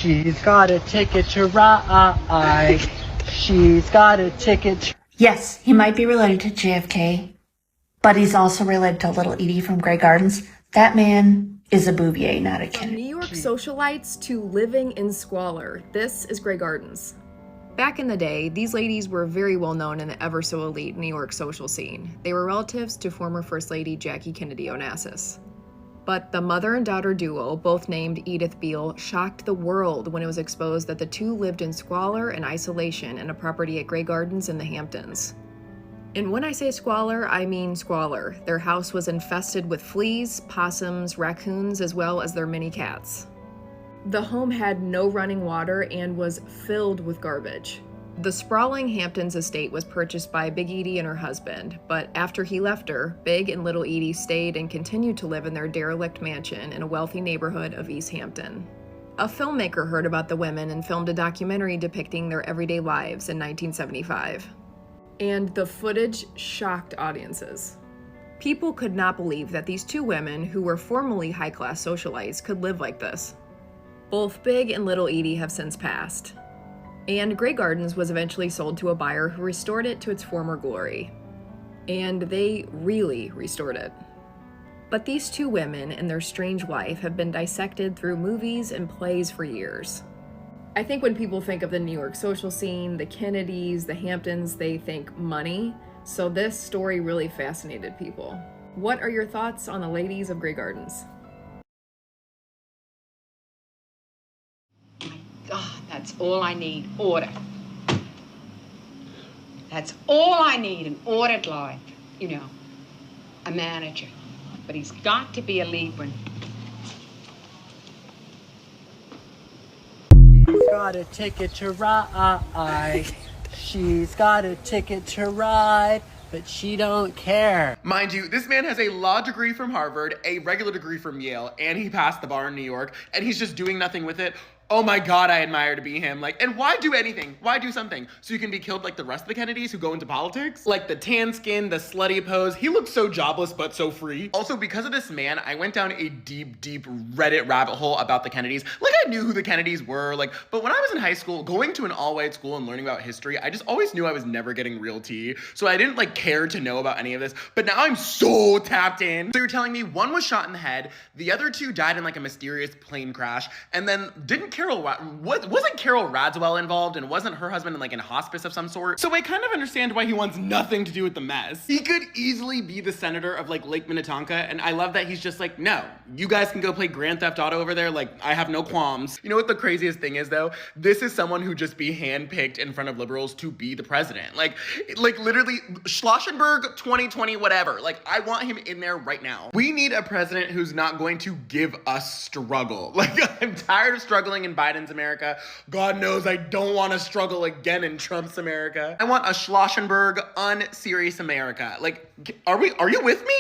She's got a ticket to ride. She's got a ticket to... Yes, he might be related to JFK, but he's also related to Little Edie from Grey Gardens. That man is a Bouvier, not a From Kennedy. New York socialites to living in squalor, this is Grey Gardens. Back in the day, these ladies were very well known in the ever so elite New York social scene. They were relatives to former First Lady Jackie Kennedy Onassis. But the mother and daughter duo, both named Edith Beale, shocked the world when it was exposed that the two lived in squalor and isolation in a property at Grey Gardens in the Hamptons. And when I say squalor, I mean squalor. Their house was infested with fleas, possums, raccoons, as well as their mini cats. The home had no running water and was filled with garbage. The sprawling Hamptons estate was purchased by Big Edie and her husband, but after he left her, Big and Little Edie stayed and continued to live in their derelict mansion in a wealthy neighborhood of East Hampton. A filmmaker heard about the women and filmed a documentary depicting their everyday lives in 1975. And the footage shocked audiences. People could not believe that these two women, who were formerly high-class socialites, could live like this. Both Big and Little Edie have since passed, and Grey Gardens was eventually sold to a buyer who restored it to its former glory. And they really restored it. But these two women and their strange wife have been dissected through movies and plays for years. I think when people think of the New York social scene, the Kennedys, the Hamptons, they think money, so this story really fascinated people. What are your thoughts on the ladies of Grey Gardens? God, that's all I need, order. That's all I need, an ordered life. You know, a manager. But he's got to be a Libran. She's got a ticket to ride. She's got a ticket to ride, but she don't care. Mind you, this man has a law degree from Harvard, a regular degree from Yale, and he passed the bar in New York, and he's just doing nothing with it. Oh my God, I admire to be him. Like, and why do anything? Why do something? So you can be killed like the rest of the Kennedys who go into politics? Like the tan skin, the slutty pose. He looks so jobless, but so free. Also, because of this man, I went down a deep, deep Reddit rabbit hole about the Kennedys. Like, I knew who the Kennedys were, like, but when I was in high school, going to an all-white school and learning about history, I just always knew I was never getting real tea. So I didn't like care to know about any of this, but now I'm so tapped in. So you're telling me one was shot in the head, the other two died in like a mysterious plane crash, and then wasn't Carol Radziwill involved, and wasn't her husband in hospice of some sort? So I kind of understand why he wants nothing to do with the mess. He could easily be the senator of like Lake Minnetonka, and I love that he's just like, no, you guys can go play Grand Theft Auto over there, like I have no qualms. You know what the craziest thing is though? This is someone who just be handpicked in front of liberals to be the president. Like literally Schlossenberg 2020 whatever. Like I want him in there right now. We need a president who's not going to give us struggle. Like I'm tired of struggling in Biden's America. God knows I don't want to struggle again in Trump's America. I want a Schlossenberg unserious America. Like, are you with me?